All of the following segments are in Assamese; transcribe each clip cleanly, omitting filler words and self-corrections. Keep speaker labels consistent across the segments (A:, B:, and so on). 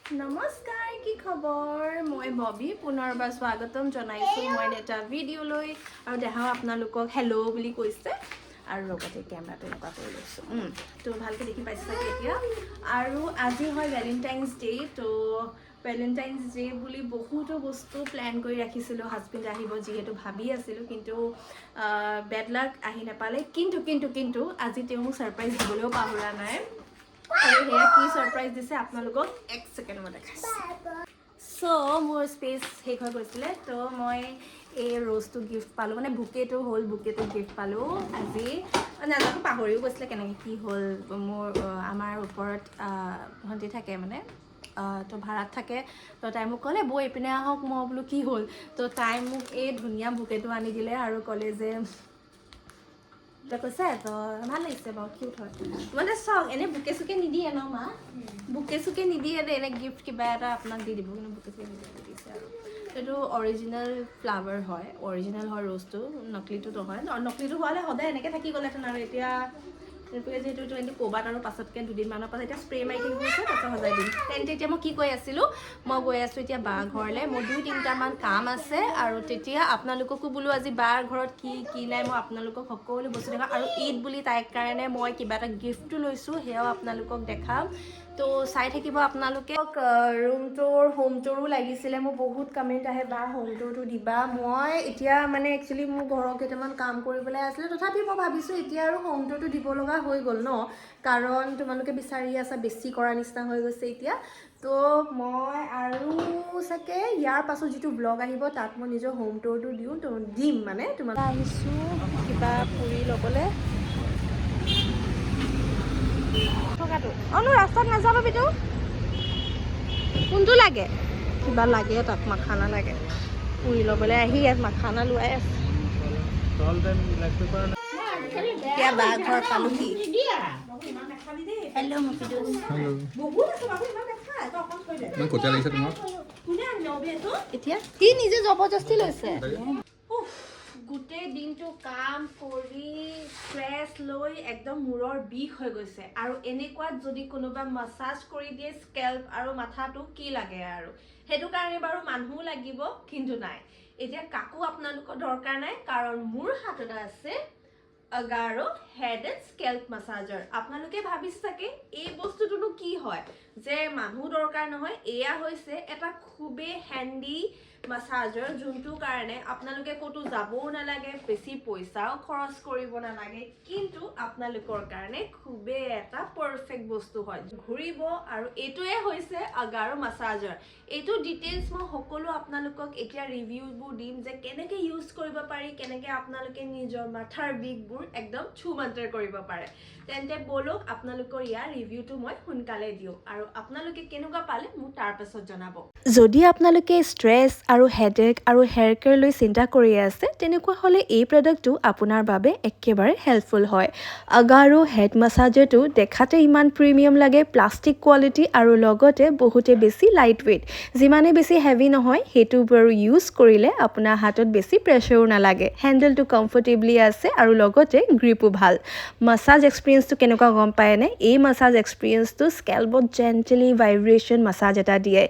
A: নমস্কাৰ কি খবৰ মই ববি পুনৰবাৰ স্বাগতম জনাইছোঁ মই এটা ভিডিঅ' লৈ আৰু দেখাও আপোনালোকক হেল্ল' বুলি কৈছে আৰু লগতে কেমেৰাটো এনেকুৱা কৰি লৈছোঁ তো ভালকৈ দেখি পাইছে চাগে এতিয়া আৰু আজি হয় ভেলেণ্টাইন্স ডে তো ভেলেণ্টাইন্স ডে বুলি বহুতো বস্তু প্লেন কৰি ৰাখিছিলোঁ হাজবেণ্ড আহিব যিহেতু ভাবি আছিলোঁ কিন্তু বেড লাক আহি নাপালে কিন্তু আজি তেওঁ মোক ছাৰপ্ৰাইজ দিবলৈও পাহৰা নাই আৰু সেয়া কি ছাৰপ্ৰাইজ দিছে আপোনালোকক এক ছেকেণ্ড মই দেখাইছোঁ চ' মোৰ স্পেচ শেষ হৈ গৈছিলে তো মই এই ৰ'জটো গিফ্ট পালোঁ মানে বুকেটো হ'ল বুকেটো গিফ্ট পালোঁ আজি নাজানো পাহৰিও গৈছিলে কেনেকৈ কি হ'ল মোৰ আমাৰ ওপৰত ভণ্টি থাকে মানে তো ভাড়াত থাকে তো তাই মোক ক'লে বৌ এইপিনে আহক মই বোলো কি হ'ল তো তাই মোক এই ধুনীয়া বুকেটো আনি দিলে আৰু ক'লে যে কৈছে তো ভাল লাগিছে বাৰু কিউট হয় মানে চাওক এনেই বুকে চুকে নিদিয়ে ন মা বুকে চুকে নিদিয়ে এনে গিফ্ট কিবা এটা আপোনাক দি দিব কিন্তু বুকে চুকে নিদিয়ে দিছে আৰু এইটো অৰিজিনেল ফ্লাৱাৰ হয় অৰিজিনেল হয় ৰ'জটো নকলিটো নহয় নকলিটো হোৱালে সদায় এনেকৈ থাকি গ'লেহেঁতেন আৰু এতিয়া যিহেতু এনেকৈ ক'ৰবাত আৰু পাছতকৈ দুদিনমানৰ পাছত এতিয়া স্প্ৰে মাৰি থাকিব আছে তাৰপিছত সজাই দিম তেন্তে এতিয়া মই কি কৈ আছিলোঁ মই গৈ আছোঁ এতিয়া বা ঘৰলৈ মোৰ 2-3টামান কাম আছে আৰু তেতিয়া আপোনালোককো বোলো আজি বাৰ ঘৰত কি নাই মই আপোনালোকক সকলো বস্তু দেখাম আৰু ঈদ বুলি তাইৰ কাৰণে মই কিবা এটা গিফ্টো লৈছোঁ সেয়াও আপোনালোকক দেখাম তো চাই থাকিব আপোনালোকে ৰুম টুৰ হোম টুৰো লাগিছিলে মোৰ বহুত কমেণ্ট আহে বা হোম টুৰটো দিবা মই এতিয়া মানে একচুৱেলি মোৰ ঘৰৰ কেইটামান কাম কৰিবলৈ আছিলে তথাপি মই ভাবিছোঁ এতিয়া আৰু হোম টুৰটো দিব লগা হৈ গ'ল ন কাৰণ তোমালোকে বিচাৰি আছা বেছি কৰা নিচিনা হৈ গৈছে এতিয়া তো মই আৰু চাগে ইয়াৰ পাছত যিটো ব্লগ আহিব তাত মই নিজৰ হোম টুৰটো দিম মানে তোমালোকে আহিছোঁ কিবা পুৰি ল'বলৈ থকাটো অনো ৰাস্তাত নাযাব বিতু কোনটো লাগে কিবা লাগে তাত মাখানা লাগে পুৰি ল'বলৈ আহি ইয়াত মাখানা লোৱাই আছে এতিয়া বা ঘৰ পালোহি হেল্ল' এতিয়া সি নিজে জবৰদস্তি লৈছে গোটেই দিনটো কাম কৰি ষ্ট্ৰেছ লৈ একদম মূৰৰ বিষ হৈ গৈছে আৰু এনেকুৱাত যদি কোনোবা মাছাজ কৰি দিয়ে স্কেল্প আৰু মাথাটো কি লাগে আৰু সেইটো কাৰণে বাৰু মানুহো লাগিব কিন্তু নাই এতিয়া কাকো আপোনালোকৰ দৰকাৰ নাই কাৰণ মোৰ হাতত আছে আগাৰো হেড এণ্ড স্কেল্প মাছাজাৰ আপোনালোকে ভাবিছে চাগে এই বস্তুটোনো কি হয় যে মানুহ দৰকাৰ নহয় এয়া হৈছে এটা খুবেই হেণ্ডি মাছাজাৰ যোনটো কাৰণে আপোনালোকে ক'তো যাবও নালাগে বেছি পইচাও খৰচ কৰিব নালাগে কিন্তু আপোনালোকৰ কাৰণে খুবেই এটা পাৰফেক্ট বস্তু হয় ঘূৰিব আৰু এইটোৱে হৈছে আগাৰো মাছাজাৰ এইটো ডিটেইলছ মই সকলো আপোনালোকক এতিয়া ৰিভিউবোৰ দিম যে কেনেকৈ ইউজ কৰিব পাৰি কেনেকৈ আপোনালোকে নিজৰ মাথাৰ বিষবোৰ একদম ছুমন্তৰ কৰিব পাৰে তেন্তে বলক আপোনালোকৰ ইয়াৰ ৰিভিউটো মই সোনকালে দিওঁ আৰু আপোনালোকে কেনেকুৱা পালে মোক তাৰ পাছত জনাব যদি আপোনালোকে ষ্ট্ৰেছ আৰু হেডেক আৰু হেয়াৰ কেয়াৰ লৈ চিন্তা কৰি আছে তেনেকুৱা হ'লে এই প্ৰডাক্টটো আপোনাৰ বাবে একেবাৰে হেল্পফুল হয় আগাৰো হেড মাছাজাৰটো দেখাতে ইমান প্ৰিমিয়াম লাগে প্লাষ্টিক কোৱালিটি আৰু লগতে বহুতে বেছি লাইট ৱেইট যিমানে বেছি হেভি নহয় সেইটো বাৰু ইউজ কৰিলে আপোনাৰ হাতত বেছি প্ৰেছাৰো নালাগে হেণ্ডেলটো কমফৰ্টেবলি আছে আৰু লগতে গ্ৰিপো ভাল মাছাজ এক্সপিৰিয়েঞ্চটো কেনেকুৱা গম পায়নে এই মাছাজ এক্সপিৰিয়েঞ্চটো স্কেল্পত জেণ্টেলি ভাইব্ৰেশ্যন মাছাজ এটা দিয়ে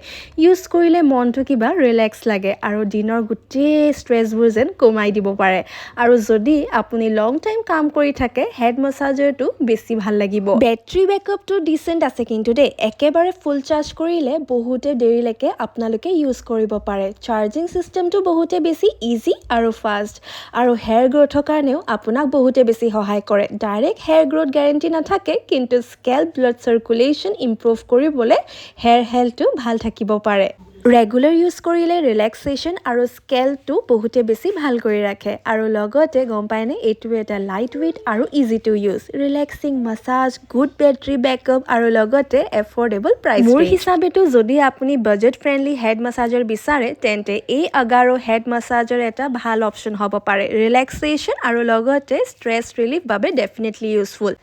A: ইউজ কৰিলে মনটো কিবা ৰিলেক্স লাগে আৰু দিনৰ গোটেই ষ্ট্ৰেছবোৰ যেন কমাই দিব পাৰে আৰু যদি আপুনি লং টাইম কাম কৰি থাকে হেড মাছাজাৰটো বেছি ভাল লাগিব বেটাৰী বেকআপটো ডিচেণ্ট আছে কিন্তু দেই একেবাৰে ফুল চাৰ্জ কৰিলে বহুতে দেৰিলৈকে আপোনালোকে ইউজ কৰিব পাৰে চাৰ্জিং চিষ্টেমটো বহুতে বেছি ইজি আৰু ফাষ্ট আৰু হেয়াৰ গ্ৰ'থৰ কাৰণেও আপোনাক বহুতে বেছি সহায় কৰে ডাইৰেক্ট হেয়াৰ গ্ৰ'থ গেৰেণ্টি নাথাকে কিন্তু স্কেল্প ব্লাড চাৰ্কুলেশ্যন ইম্প্ৰুভ কৰিবলৈ হেয়াৰ হেল্থটো ভাল থাকিব পাৰে ৰেগুলাৰ ইউজ কৰিলে ৰিলেক্সেশ্যন আৰু স্কেল্পটো বহুতে বেছি ভাল কৰি ৰাখে আৰু লগতে গম পায়নে এইটো এটা লাইট ৱেইট আৰু easy to use relaxing massage good battery backup আৰু লগতে এফৰ্ডেবল প্ৰাইচ মোৰ হিচাপেতো যদি আপুনি বাজেট ফ্ৰেণ্ডলি হেড মাছাজাৰ বিচাৰে তেন্তে এই আগাৰো হেড মাছাজাৰ এটা ভাল অপশ্যন হ'ব পাৰে ৰিলেক্সেশ্যন আৰু লগতে ষ্ট্ৰেছ ৰিলিফ বাবে ডেফিনেটলি ইউজফুল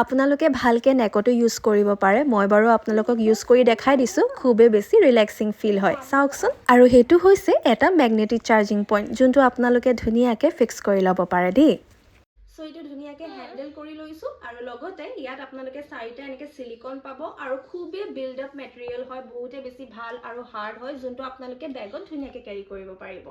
A: আপোনালোকে ভালকৈ নেকটো ইউজ কৰিব পাৰে মই বাৰু আপোনালোকক ইউজ কৰি দেখাই দিছোঁ খুবেই বেছি ৰিলেক্সিং ফিল হয় চাওকচোন আৰু সেইটো হৈছে এটা মেগনেটিক চাৰ্জিং পইণ্ট যোনটো আপোনালোকে ধুনীয়াকৈ ফিক্স কৰি ল'ব পাৰে দেই সো এইটো ধুনীয়াকৈ হেণ্ডেল কৰি লৈছোঁ আৰু লগতে ইয়াত আপোনালোকে 4টা এনেকৈ সিলিকন পাব আৰু খুবেই বিল্ড আপ মেটেৰিয়েল হয়, বহুতে বেছি ভাল আৰু হাৰ্ড হয়, যোনটো আপোনালোকে বেগত ধুনীয়াকৈ কেৰি কৰিব পাৰিব।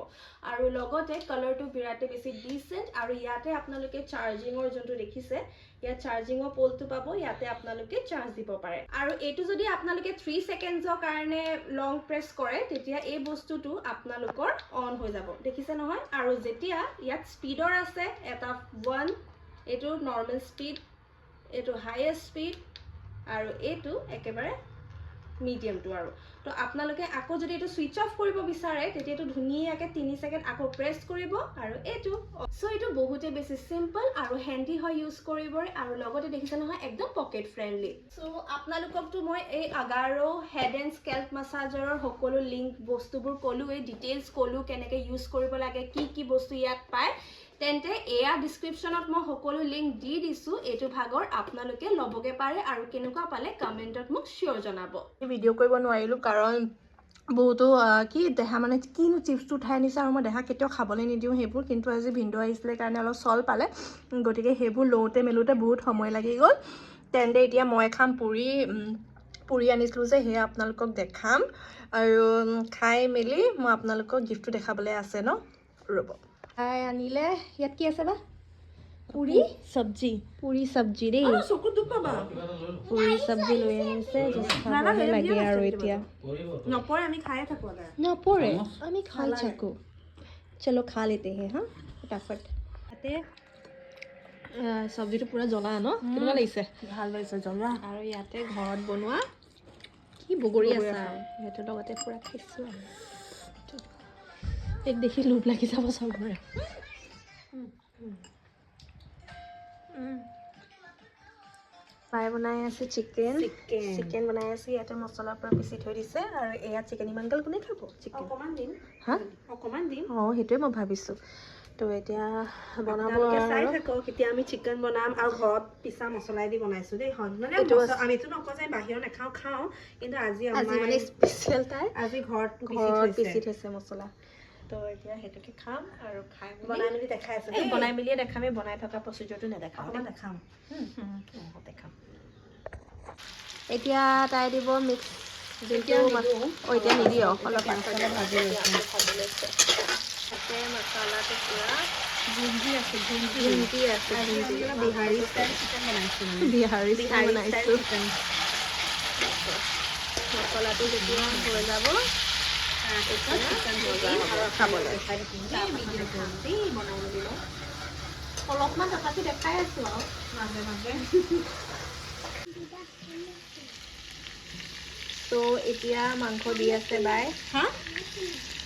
A: আৰু লগতে কালাৰটো বিৰাটেই বেছি ডিচেণ্ট আৰু ইয়াতে আপোনালোকে চাৰ্জিঙৰ যোনটো দেখিছে ইয়াত চাৰ্জিঙৰ পলটো পাব, ইয়াতে আপোনালোকে চাৰ্জ দিব পাৰে। আৰু এইটো যদি আপোনালোকে 3 ছেকেণ্ডছৰ কাৰণে লং প্ৰেছ কৰে তেতিয়া এই বস্তুটো আপোনালোকৰ অন হৈ যাব, দেখিছে নহয়। আৰু যেতিয়া ইয়াত স্পীডৰ আছে এটা 1, এইটো নৰ্মেল স্পীড, এইটো হাইয়েষ্ট স্পীড আৰু এইটো একেবাৰে মিডিয়ামটো। আৰু তো আপোনালোকে আকৌ যদি এইটো সুইচ অফ কৰিব বিচাৰে তেতিয়া এইটো ধুনীয়াকৈ 3 ছেকেণ্ড আকৌ প্ৰেছ কৰিব আৰু এইটো। সো এইটো বহুতে বেছি সিম্পল আৰু হেণ্ডি হয় ইউজ কৰিবৰ, আৰু লগতে দেখিছে নহয় একদম পকেট ফ্ৰেণ্ডলি। সো আপোনালোককতো মই এই আগাৰো হেড এণ্ড স্কেল্প মাছাজৰৰ সকলো লিংক বস্তুবোৰ ক'লোঁ, এই ডিটেইলছ ক'লোঁ কেনেকৈ ইউজ কৰিব লাগে, কি বস্তু ইয়াত পায়। তেন্তে এয়া ডিছক্ৰিপশ্যনত মই সকলো লিংক দি দিছোঁ, এইটো ভাগৰ আপোনালোকে ল'বগে পাৰে আৰু কেনেকুৱা পালে কমেণ্টত মোক চিয়'ৰ জনাব। ভিডিঅ' কৰিব নোৱাৰিলোঁ কাৰণ বহুতো কি দেহা মানে কিনো চিপছটো উঠাই আনিছে আৰু মই দেহা কেতিয়াও খাবলৈ নিদিওঁ সেইবোৰ, কিন্তু আজি ভিনদেউ আহিছিলে কাৰণে অলপ চল পালে, গতিকে সেইবোৰ লওঁতে মেলোঁতে বহুত সময় লাগি গ'ল। তেন্তে এতিয়া মই খাম পুৰি আনিছিলোঁ যে সেয়া আপোনালোকক দেখাম আৰু খাই মেলি মই আপোনালোকক গিফ্টটো দেখাবলৈ আছে ন, ৰ'ব। খাই আনিলে ইয়াত কি আছে বা পুৰি চব্জি দেই, পুৰি চব্জি লৈ আহিছে, খাবহে লাগে আৰু এতিয়া নপৰে, আমি খায়ে থাকোঁ, নপৰে আমি খাই থাকোঁ। চলো খা লেতে হে হা ফটাফট। তাতে চব্জিটো পুৰা জ্বলা ন, কেনেকুৱা লাগিছে? ভাল লাগিছে জ্বলা। আৰু ইয়াতে ঘৰত বনোৱা কি বগৰী আচাৰ, সেইটোৰ লগতে পুৰা খাইছোঁ আৰু এক দেখি লোভ লাগি যাব চবৰে। ফ্ৰাই বনাই আছে, চিকেন বনাই আছে, ইয়াতে মছলাৰ পৰা পিচি থৈ দিছে আৰু এয়া চিকেন। ইমান গাল কোনে খাব চিকেন? হা অকণমান দিম। অঁ সেইটোৱে মই ভাবিছোঁ। তো এতিয়া বনাব চাই থাকোঁ, কেতিয়া আমি চিকেন বনাম আৰু ঘৰত পিছা মছলাই দি বনাইছোঁ দেই। মানে আমিতো নকওঁ যে বাহিৰত নাখাওঁ, খাওঁ, কিন্তু আজি মানে স্পেচিয়েল তাই আজি ঘৰত পিচি থৈছে মছলা। তো এতিয়া সেইটোকে খাম আৰু খাই বনাই মেলি দেখাই আছোঁ, বনাই মেলিয়ে দেখামেই, বনাই থকা প্ৰচিডিউৰটো নেদেখাম, দেখাম। এতিয়া তাই দিব মিক্স যোনটো এতিয়া নিদিও, অলপ মছলা ভাজি লৈছে, তাতে মছলাটো পুৰা গুঞ্জি আছে, বিহাৰী ষ্টাইল বনাইছোঁ। মছলাটো যেতিয়া হৈ যাব খাবলৈ অলপমান তথাপি দেখাই আছোঁ আৰু মাজে মাজে। তো এতিয়া মাংস দি আছে বাই। হা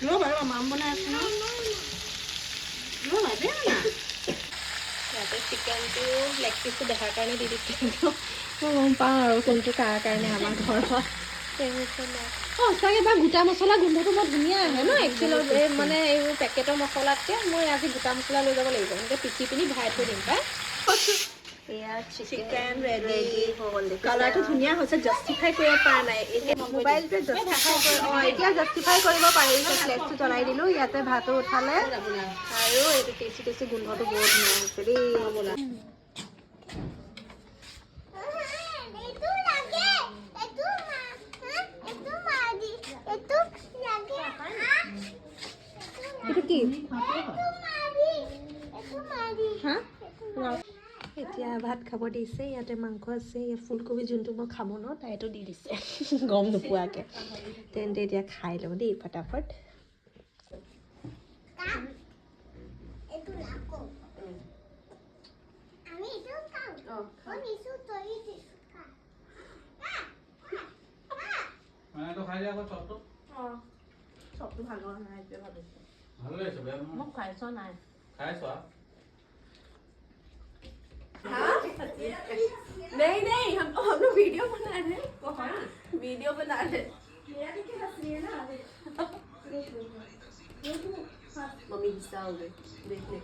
A: ৰ বাৰু মাম বনাই আছে ন, ইয়াতে চিকেনটো লেগ পিচটো দেখাৰ কাৰণে দি দিছোঁ, কিন্তু মই গম পাওঁ আৰু কোনটো কাৰ কাৰণে আমাৰ ঘৰত। সঁচাকৈ বা গোটা মছলা গোন্ধটো বৰ ধুনীয়া আহে ন একচুৱেলত, মানে এইবোৰ পেকেটৰ মছলাতকৈ মই আজি গোটা মছলা লৈ যাব লাগিব, এনেকৈ পিচি পিনি ভৰাই থৈ দিম পাই। এয়া চিকেন ৰেডি হ'ল, কালাৰটো ধুনীয়া হৈছে, জাষ্টিফাই কৰিব পৰা নাই মোবাইলটোৱে এতিয়া জাষ্টিফাই কৰিব পাৰিছে। ফ্লেক্সটো জ্বলাই দিলোঁ, ইয়াতে ভাতো উঠালে আৰু এইটো টেষ্টি গোন্ধটো বহুত ধুনীয়া হৈছে দেই। এইটো কি? এতিয়া ভাত খাব দিছে, ইয়াতে মাংস আছে, ইয়াত ফুলকবি যোনটো মই খাব ন তাইতো দি দিছে গম নোপোৱাকৈ। তেন্তে এতিয়া খাই লওঁ দেই ফটাফট। চবটো ভাল হোৱা নাই, এতিয়া ভাবিছোঁ মোক খাই চোৱা নাই। नहीं हम लोग वीडियो बना रहे हैं, वीडियो बना रहे हैं। मम्मी गुस्सा हो गई, देख ले।